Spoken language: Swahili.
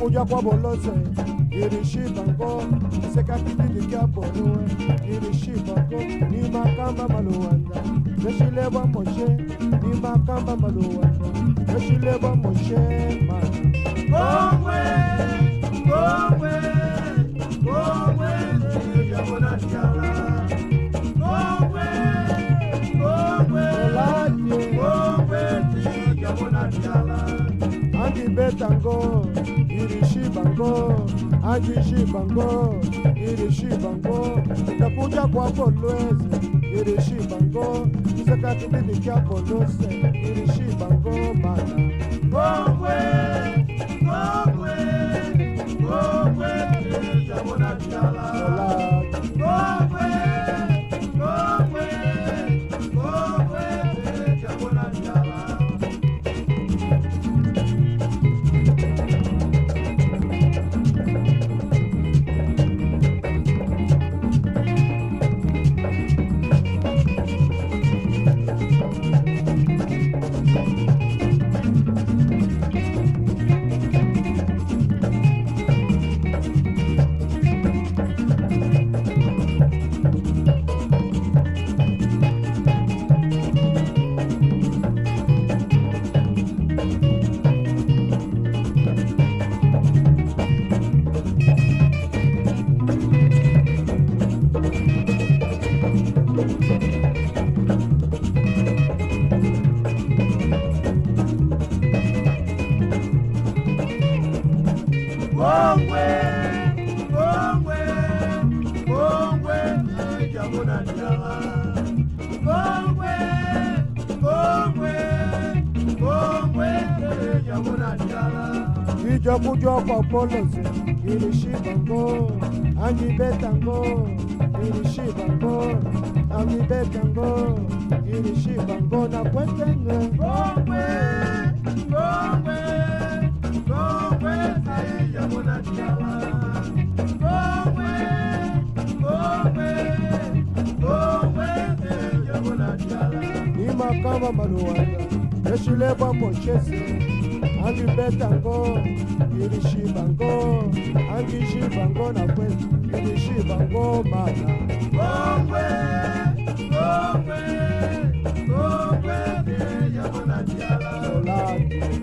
Kuja kwa bolose, irishibango, sekakitili kya bolue, irishibango, ni makamba maluanda, neshileba moshe, ni makamba maluanda, neshileba moshe, man. Gongwe, gongwe, gongwe, yabona tiala, gongwe, gongwe, gongwe, yabona tiala, andi betango. Irishibango, ajishibango, irishibango, itakuja kwa polweze, irishibango, sekatili kya polose, irishibango mana. Gongwe, gongwe, gongwe, yabona tiala. Gongwe, gongwe, gongwe, yabona tiala. Kujua kwa polose, irishibango, angibetango, irishibango, angibetango, irishibango na kwetenge. Gongwe, gongwe, gongwe, yabona tiala. Gongwe, gongwe, gongwe, yabona tiala. Ni makamba maluanda, neshileba moshese. Angi betango, irishibango, angi shibango na kwetu, irishibango mana. Gongwe, gongwe, gongwe, yabona tiala. Solati.